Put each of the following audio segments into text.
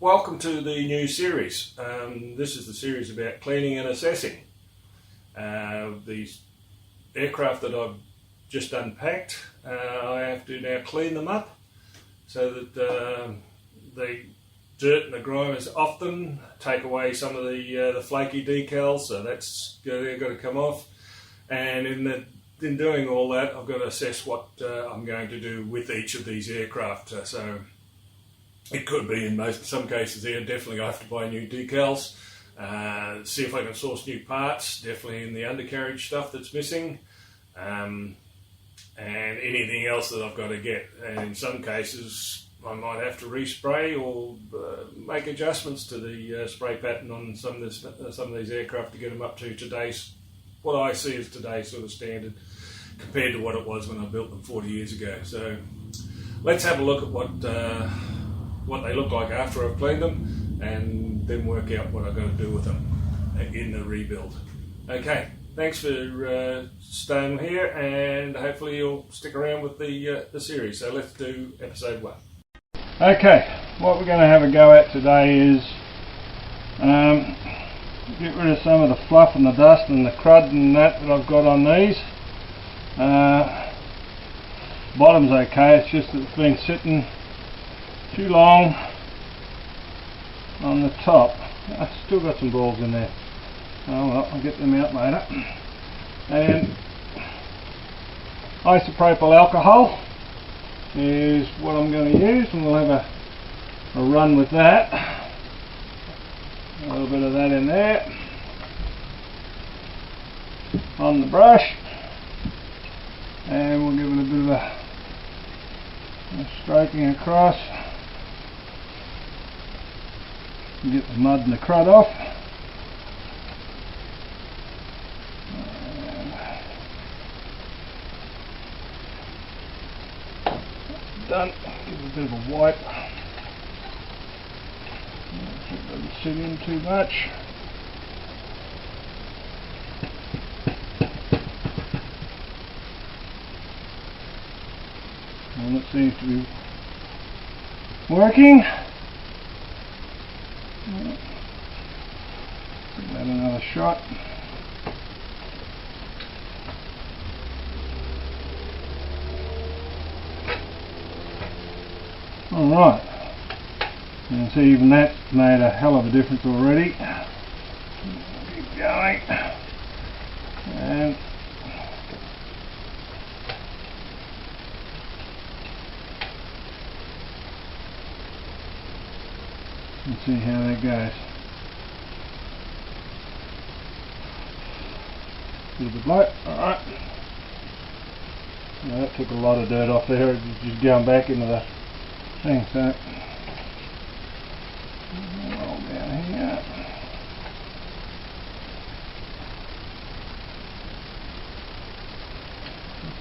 Welcome to the new series. This is the series about cleaning and assessing. These aircraft that I've just unpacked, I have to now clean them up so that the dirt and the grime is off them, take away some of the flaky decals, so that's got to come off. And in doing all that, I've got to assess what I'm going to do with each of these aircraft. So it could be in some cases there, definitely I have to buy new decals, see if I can source new parts, definitely in the undercarriage stuff that's missing, and anything else that I've got to get. And in some cases I might have to respray or make adjustments to the spray pattern on some of these aircraft to get them up to today's, what I see as today's sort of standard compared to what it was when I built them 40 years ago. So let's have a look at what they look like after I've cleaned them, and then work out what I've got to do with them in the rebuild. Okay, thanks for staying here, and hopefully you'll stick around with the series. So let's do episode 1. Okay, what we're going to have a go at today is get rid of some of the fluff and the dust and the crud and that I've got on these. Bottom's okay, it's just that it's been sitting too long on the top. I've still got some balls in there. Oh well, I'll get them out later. And isopropyl alcohol is what I'm going to use, and we'll have a run with that. A little bit of that in there on the brush, and we'll give it a bit of a stroking across. Get the mud and the crud off. Done. Give it a bit of a wipe. It doesn't sit in too much. And it seems to be working. Give that another shot. Alright, you can see even that's made a hell of a difference already. Keep going. And let's see how that goes. A little bit light, alright. Now that took a lot of dirt off there, just going back into the thing, so roll down here.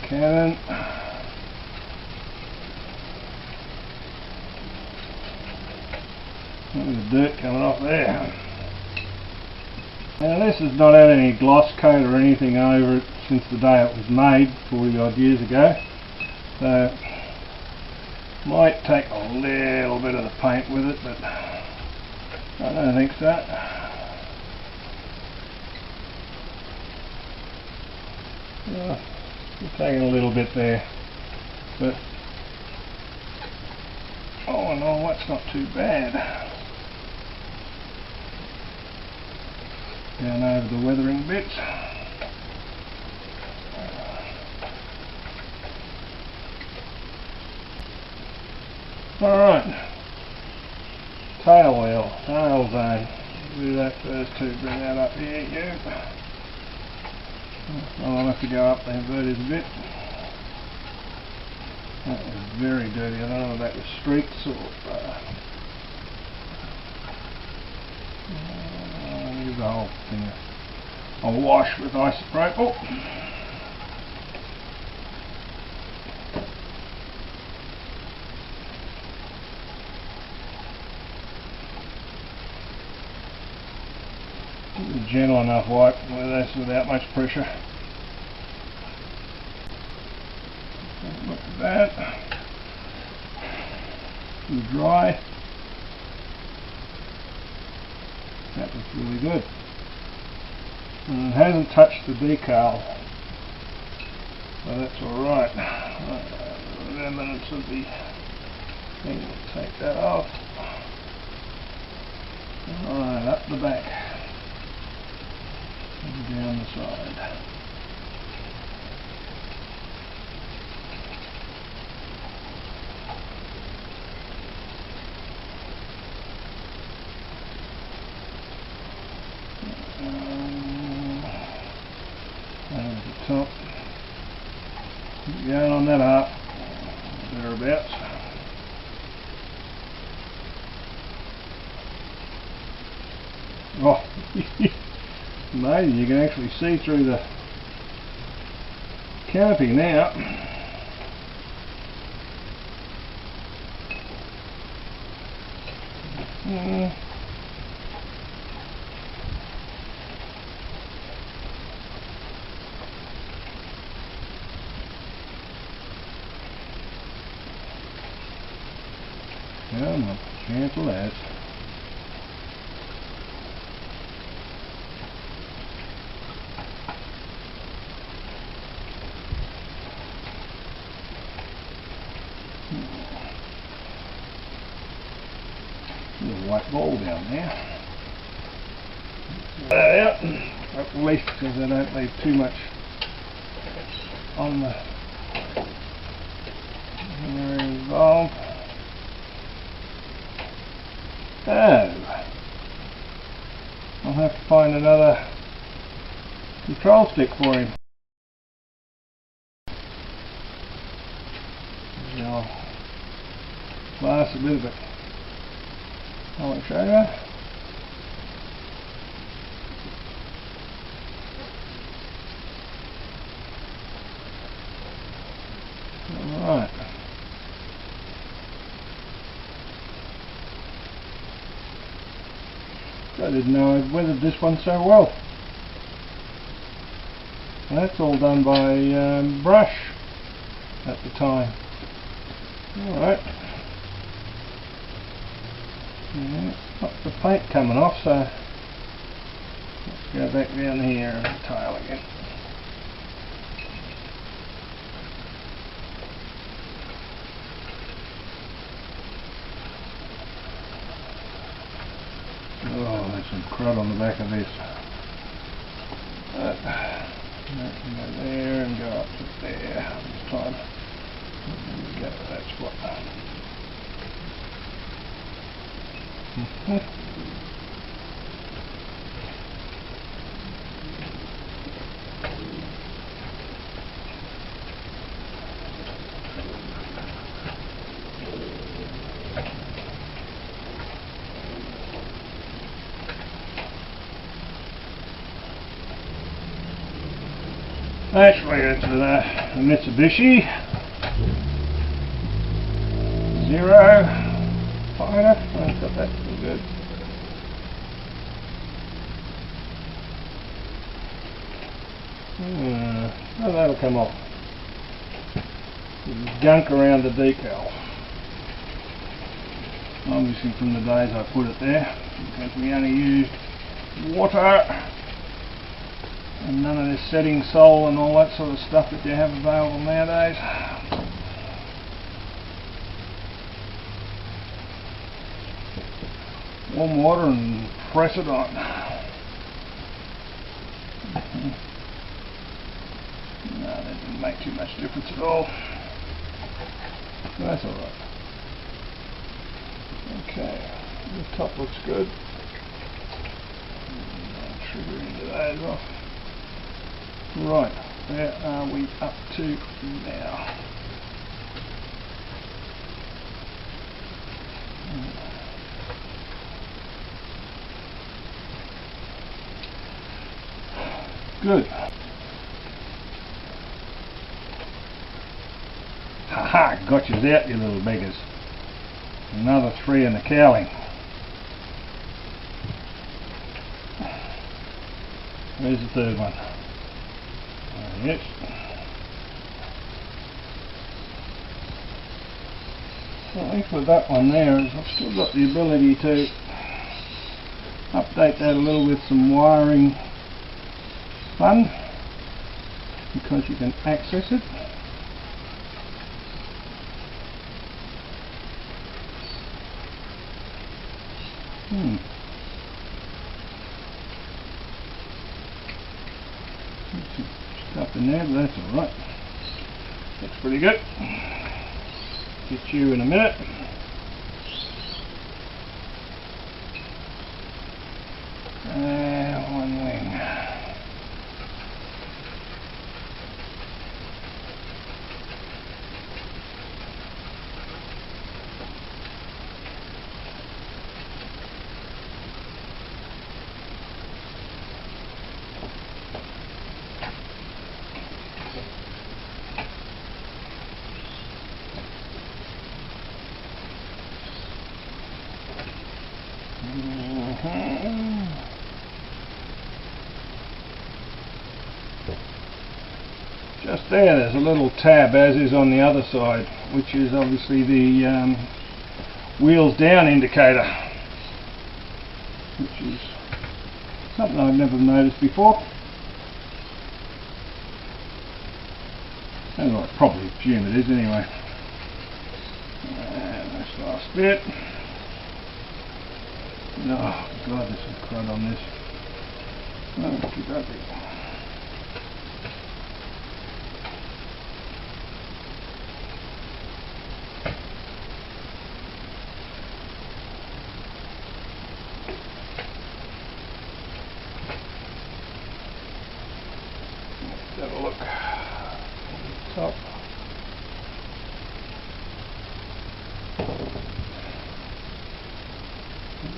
Cannon. Look at the dirt coming off there. Now this has not had any gloss coat or anything over it since the day it was made 40 odd years ago, so might take a little bit of the paint with it, but I don't think so. Just taking a little bit there, but all in all that's not too bad. Down over the weathering bits. Alright, tail wheel, tail zone. Do that first too, bring that up here, you. I'll have to go up the inverters a bit. That was very dirty, I don't know if that was streaks or... I'll use the whole thing. I'll wash with isopropyl. Gentle enough wipe with this without much pressure. Look at that. It's dry. That looks really good. And it hasn't touched the decal, so that's alright. The remnants of the thing, we'll take that off. Alright, up the back and down the side. Over the top. Keep going on that up, thereabouts. Oh, amazing, you can actually see through the canopy now. Come on, cancel that. There's a white ball down there. Out, at least because I don't leave too much on the area involved. Oh, I'll have to find another control stick for him. Maybe I'll glass a bit of it. I'll show you. Alright. I didn't know I'd weathered this one so well. And that's all done by brush at the time. Alright. Yeah, got the paint coming off, so let's go back down here and the tail again. Oh, there's some crud on the back of this. That can go there and go up to there this time. There we go, that's what. Actually, it's a Mitsubishi Zero Fighter. I've got that pretty good. Oh, that'll come off. There's gunk around the decal. Obviously from the days I put it there, because we only used water and none of this setting sol and all that sort of stuff that you have available nowadays. Warm water and press it on. No, that didn't make too much difference at all. That's alright. Okay, the top looks good. I'll trigger into those off. Right, where are we up to now? Good. Haha, got you out, you little beggars. Another 3 in the cowling. Where's the third one? Yes. I think with that one there is I've still got the ability to update that a little with some wiring fun, because you can access it. Stuff in there, but that's alright. Looks pretty good. Get you in a minute. One wing. Just there's a little tab, as is on the other side, which is obviously the wheels down indicator, which is something I've never noticed before. And I probably assume it is anyway. And this last bit. Oh god, there's some crud on this. Okie dokie. Let's have a look. Top.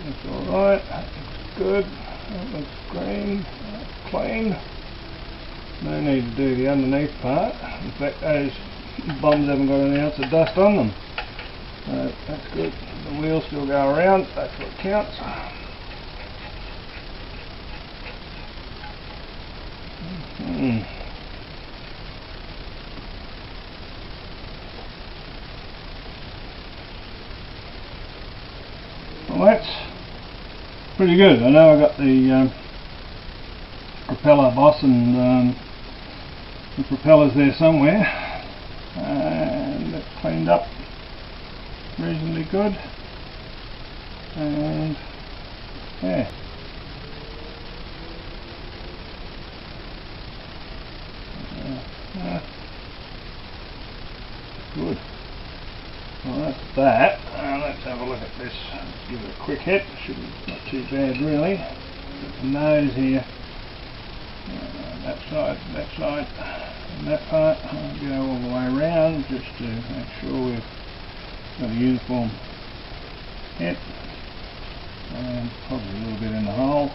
That's alright, that looks good, that looks green, that's clean. No need to do the underneath part. In fact, those bums haven't got any ounce of dust on them. So that's good. The wheels still go around, that's what counts. Well, that's pretty good. I know I got the propeller boss and the propellers there somewhere, and it's cleaned up reasonably good, and yeah. Good. Well, that's that. Let's have a look at this. Let's give it a quick hit. Shouldn't be not too bad really. Got the nose here. That side, and that part. I'll go all the way around just to make sure we've got a uniform hit. And probably a little bit in the hole.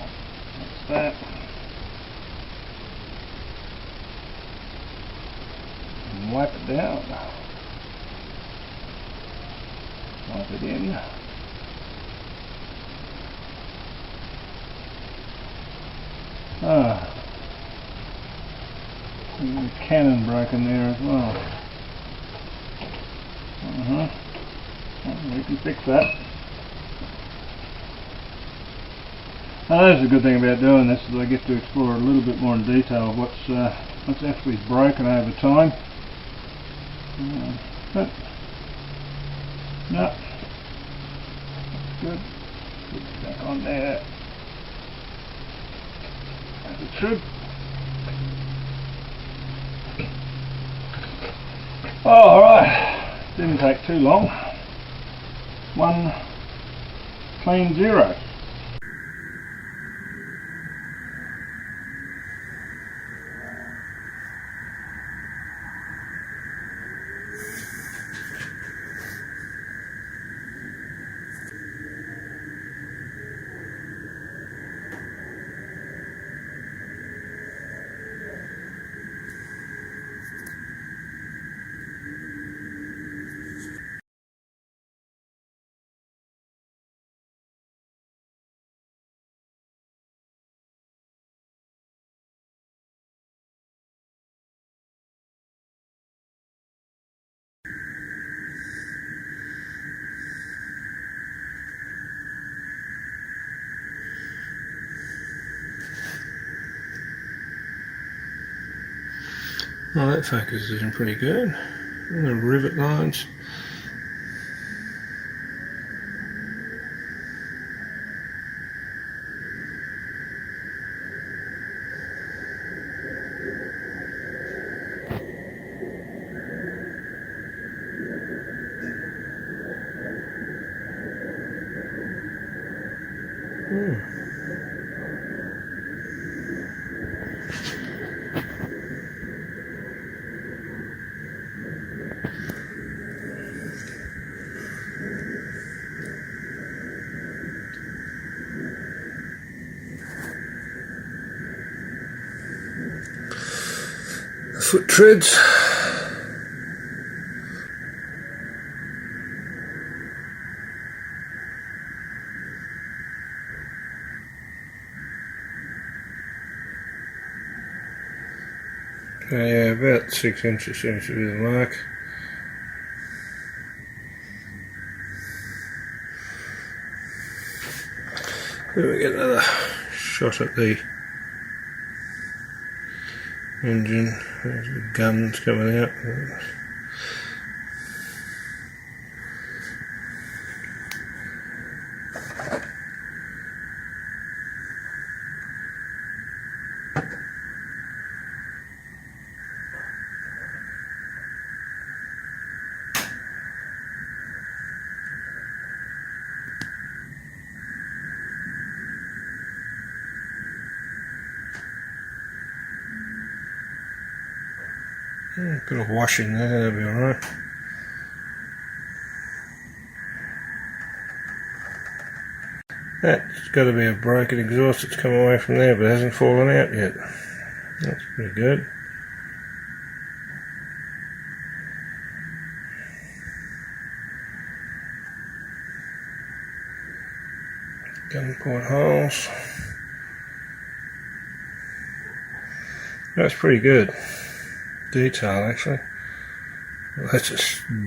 That's that. And wipe it down. Wipe it in. The cannon broken there as well. Well, we can fix that. That's a good thing about doing this, is I get to explore a little bit more in detail of what's actually broken over time. But no, that's good. Put it back on there as it should. Alright, didn't take too long. 1 clean 0. Well, that focus is in pretty good. And the rivet lines. Foot treads. Okay, yeah, about 6 inches seems to be the mark. Then we get another shot at the engine. There's the guns coming out. Bit of wash in there, that'll be alright. That's got to be a broken exhaust that's come away from there, but it hasn't fallen out yet. That's pretty good. Gun port holes. That's pretty good. Detail actually. Well, that's a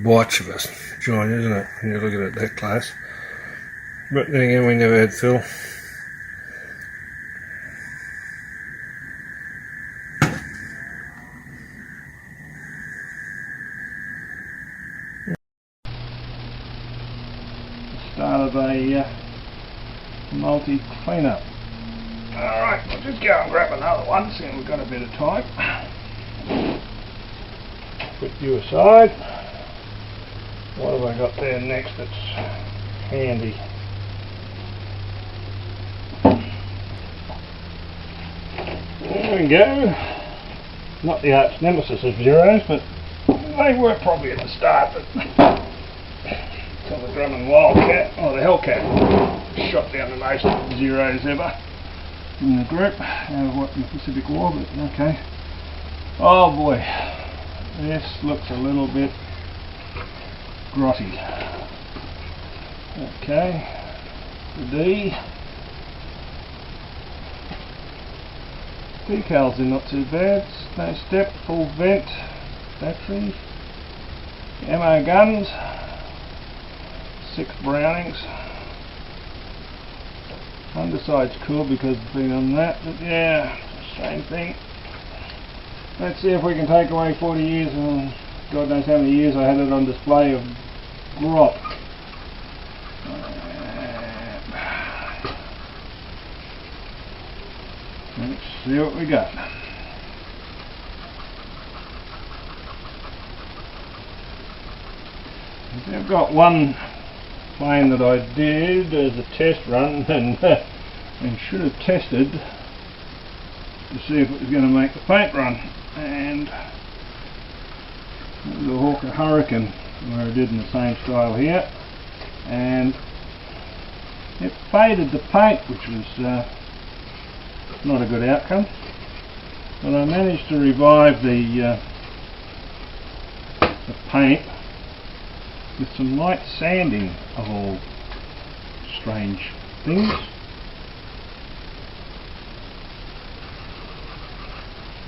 botch of a joint, isn't it, when you look at it that close? But then again, we never had fill. Start of a multi cleanup. Alright, I'll just go and grab another one, seeing we've got a bit of time. Put you aside. What have I got there next that's handy? There we go. Not the arch nemesis of zeros, but they were probably at the start. But so the Drummond Wildcat, or the Hellcat, shot down the most zeros ever in the group out of what in the Pacific War. But okay. Oh boy. This looks a little bit grotty. Okay, the D. Decals are not too bad. No step, full vent, battery, ammo guns, 6 Brownings. Underside's cool because it's been on that, but yeah, same thing. Let's see if we can take away 40 years, and God knows how many years I had it on display of grot. Let's see what we got. I've got one plane that I did as a test run and should have tested to see if it was going to make the paint run. And it was a Hawker Hurricane where I did in the same style here, and it faded the paint, which was not a good outcome, but I managed to revive the paint with some light sanding of all strange things.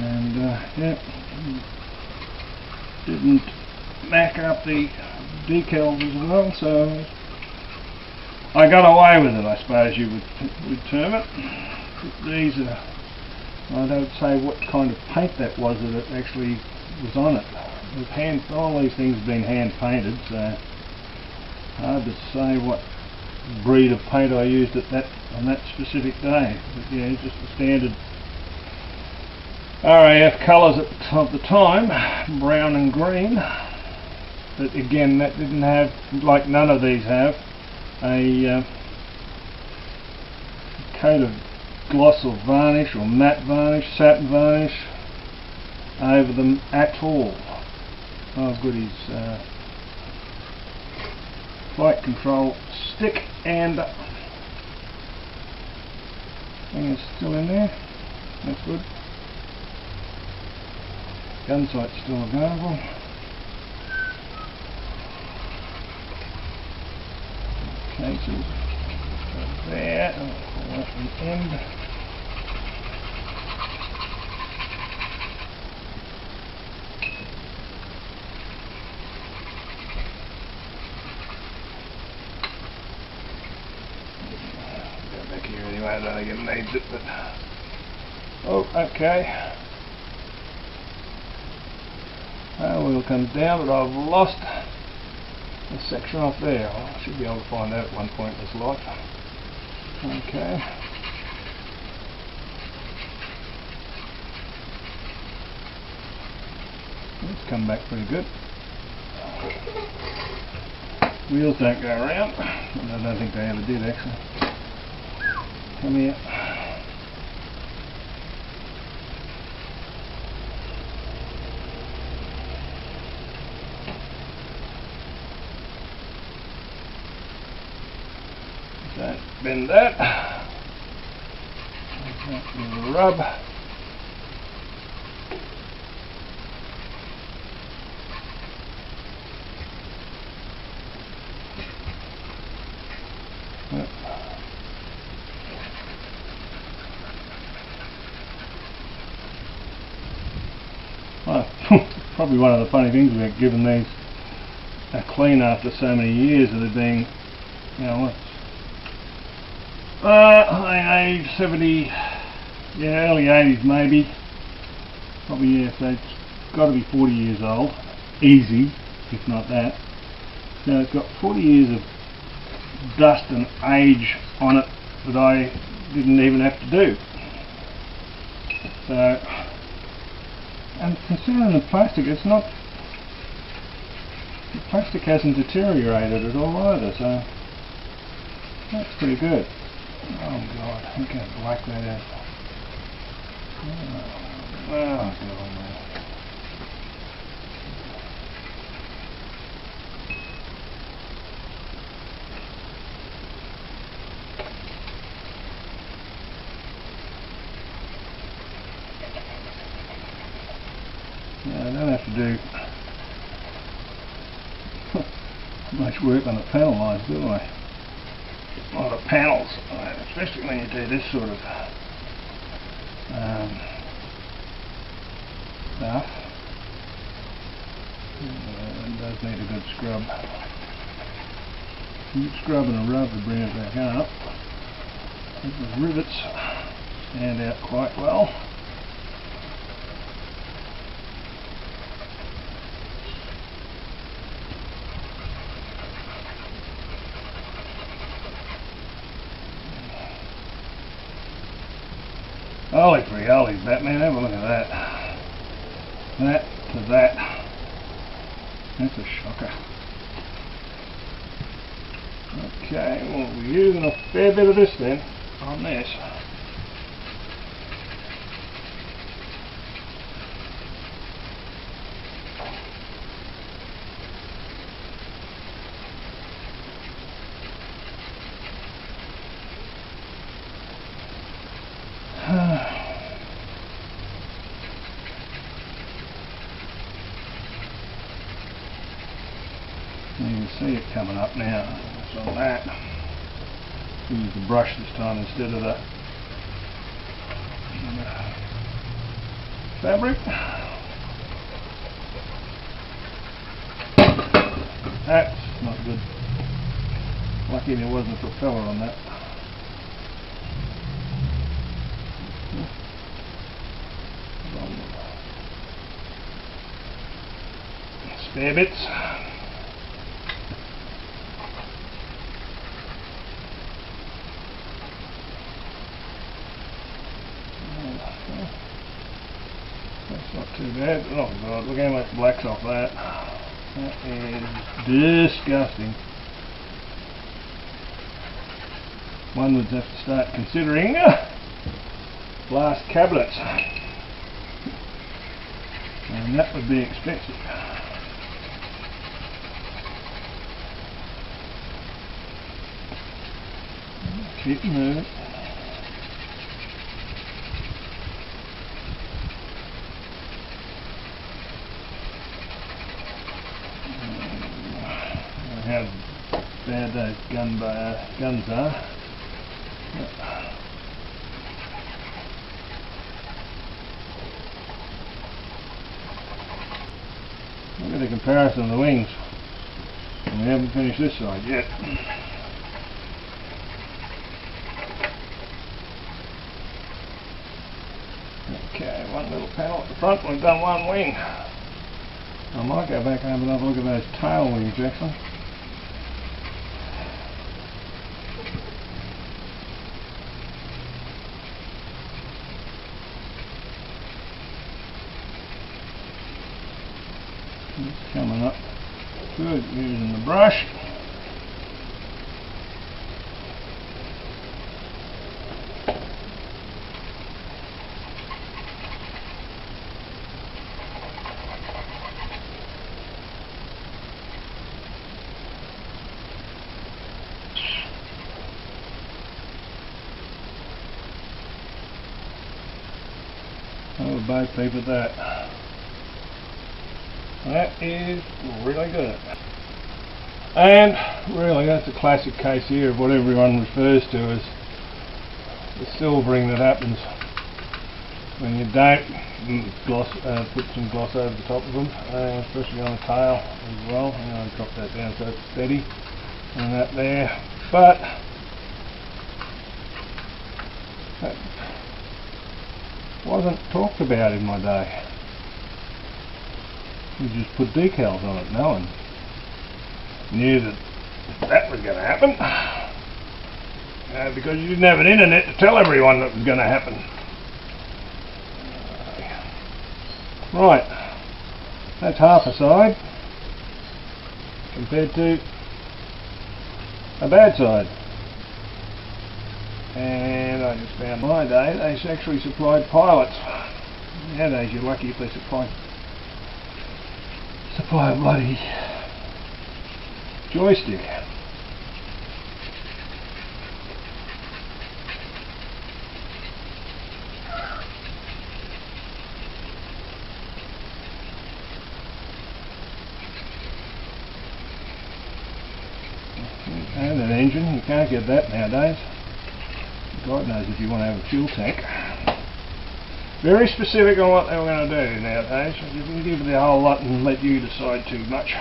And yeah, didn't back up the decals as well, so I got away with it, I suppose you would term it. These are, I don't say what kind of paint that was that it actually was on it. All these things have been hand painted, so hard to say what breed of paint I used on that specific day. But yeah, just the standard RAF colours of the time, brown and green. But again, that didn't have, like none of these have, a coat of gloss or varnish or matte varnish, satin varnish over them at all. I've got his flight control stick and thing is still in there. That's good. Gun sight's still available. Cases there. I'll pull that from the end. I don't think it needs it, but oh, okay. Wheel comes down, but I've lost the section off there. I should be able to find that at one point in this life. Okay. It's come back pretty good. Wheels don't go around. I don't think they ever did actually. Come here. Don't bend that. Rub. Probably one of the funny things about giving these a clean after so many years of it being, you know, age 70, yeah, early 80s maybe. Probably, yeah, so it's got to be 40 years old, easy, if not that. So it's got 40 years of dust and age on it that I didn't even have to do. So, and considering the plastic, it's not, the plastic hasn't deteriorated at all either, so that's pretty good. Oh God, I'm going to black that out. Oh God. Yeah, I don't have to do much work on the panel lines, do I? A lot of panels, especially when you do this sort of stuff. It does need a good scrub. Good scrub and a rub to bring it back up. The rivets stand out quite well. Holy free holy Batman, have a look at that. That to that. That's a shocker. Okay, well we're using a fair bit of this then on this. You can see it coming up now. So that, use the brush this time instead of the fabric. That's not good. Lucky there wasn't a propeller on that. fair bits. That's not too bad. Oh god, look how much black's off that. That is disgusting. One would have to start considering glass cabinets, and that would be expensive. Keep moving. How bad those guns are. Look at the comparison of the wings. And we haven't finished this side yet. Okay, one little panel at the front, we've done one wing. I might go back and have another look at those tail wings actually. It's coming up good using the brush. Oh, both people at that. That is really good. And really that's a classic case here of what everyone refers to as the silvering that happens when you don't put some gloss over the top of them, especially on the tail as well. I'll drop that down so it's steady and that there. But that wasn't talked about in my day. You just put decals on it. No one knew that was going to happen, because you didn't have an internet to tell everyone that was going to happen. Right, that's half a side compared to a bad side. And I just found my day they actually supplied pilots. Nowadays you're lucky if they supply a bloody joystick. And an engine, you can't get that nowadays. God knows if you want to have a fuel tank. Very specific on what they were going to do nowadays. You can give it a whole lot and let you decide too much.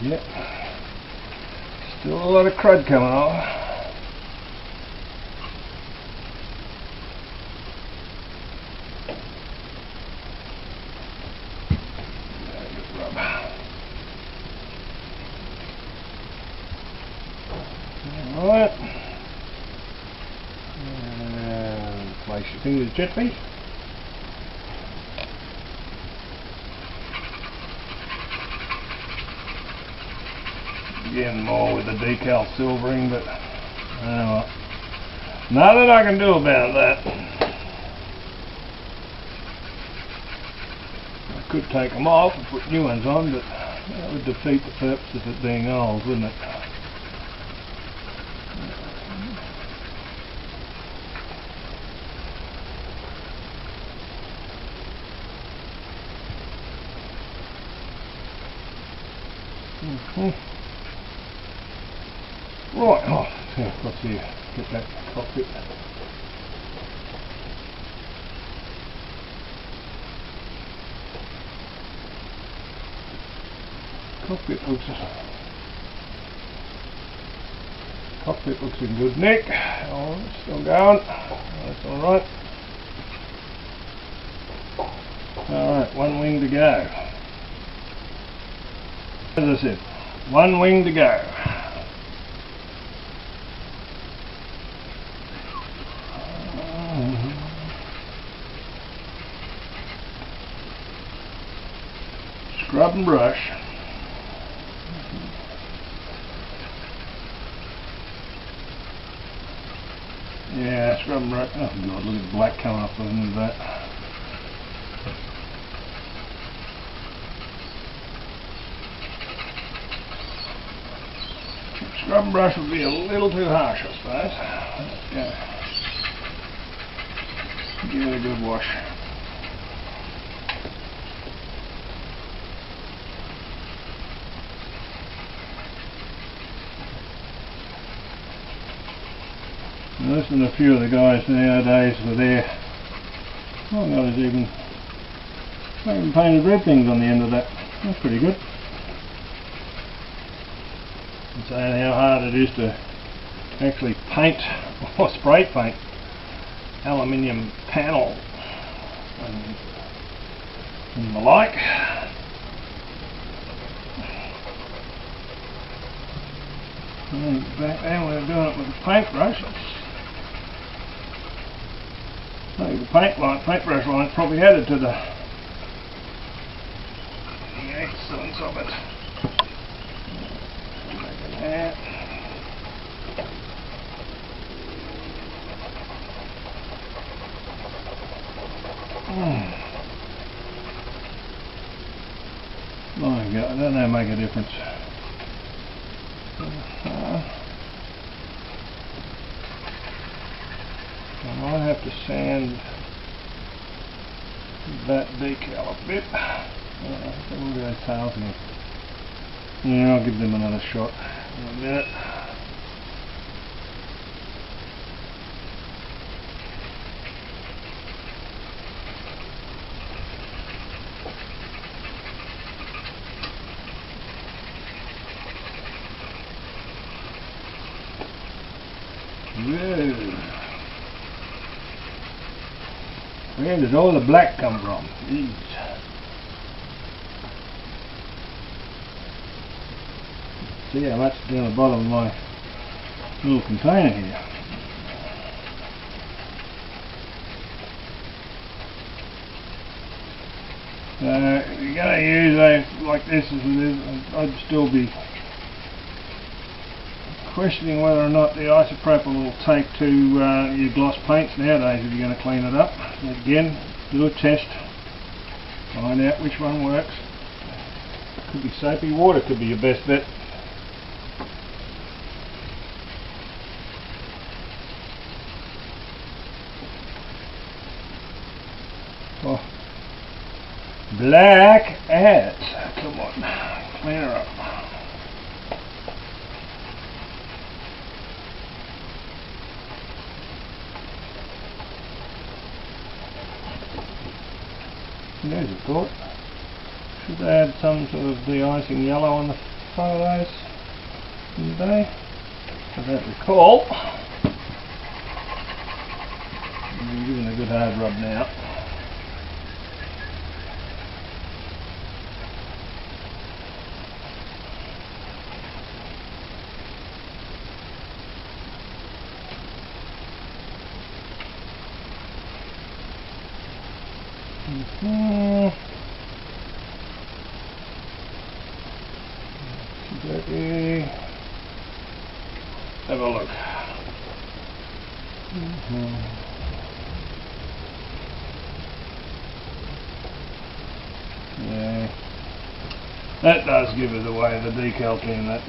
Yep. Still a lot of crud coming off. Alright, and place your fingers gently. Again, more with the decal silvering, but nothing I can do about that. I could take them off and put new ones on, but that would defeat the purpose of it being old, wouldn't it? Right, oh, yeah, let's see, get that cockpit. Cockpit looks Cockpit looks in good nick. Oh, it's still going. That's alright. Alright, one wing to go. As I said, one wing to go. Scrub and brush. Yeah, scrub and brush. Oh god, look at the black coming off the end of that. Scrub and brush would be a little too harsh, I suppose. Let's go. Give it a good wash. And listen to a few of the guys nowadays with their, oh god, there's even painted red things on the end of that. That's pretty good. And saying how hard it is to actually paint or spray paint aluminium panel and the like. And back then we were doing it with a paintbrush. I think the paintbrush line probably added to the excellence of it. Making that. My God, I don't know, make a difference. I might have to sand that decal a bit. Look at those tails here. Yeah, I'll give them another shot in a minute. Whoa. Where did all the black come from? Jeez. See how much is down the bottom of my little container here. If you're going to use a like this as it is, I'd still be questioning whether or not the isopropyl will take to your gloss paints nowadays if you're going to clean it up. Again, do a test, find out which one works. Could be soapy water, could be your best bet. Oh, black ant, come on, clean her up. There's a thought. Should they add some sort of de-icing yellow on the front of those in the day? I don't recall. I'm giving a good hard rub now. Have a look. Yeah, that does give it away, the decal tin, that.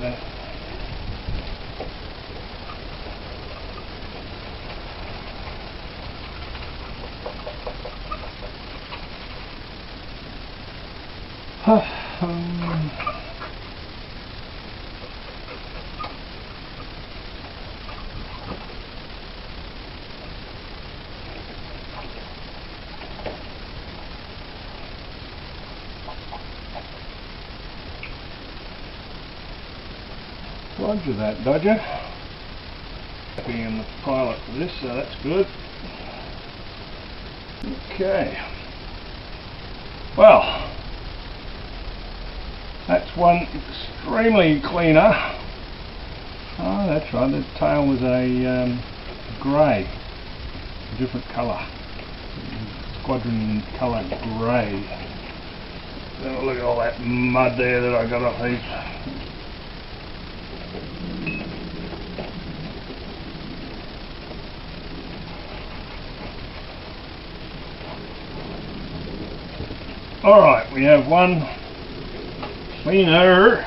Roger that, Dodger. being the pilot for this, so that's good. Okay. Well, that's one extremely cleaner. Oh, that's right, the tail was a grey, a different colour, squadron colour grey. Oh, look at all that mud there that I got off these. Alright, we have one cleaner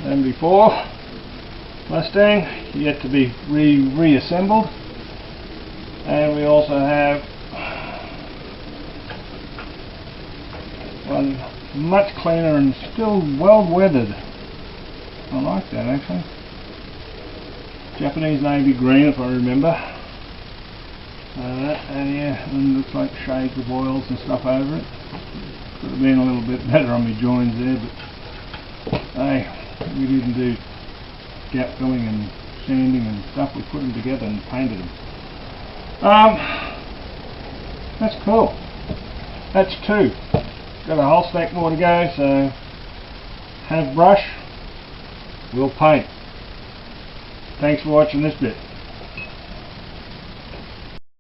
than before. Mustang, yet to be reassembled. And we also have one much cleaner and still well weathered. I like that actually. Japanese navy green, if I remember. And yeah, and looks like shades of oils and stuff over it. Could have been a little bit better on my joins there, but hey, we didn't do gap filling and sanding and stuff. We put them together and painted them. That's cool. That's two. Got a whole stack more to go, so have brush, we'll paint. Thanks for watching this bit.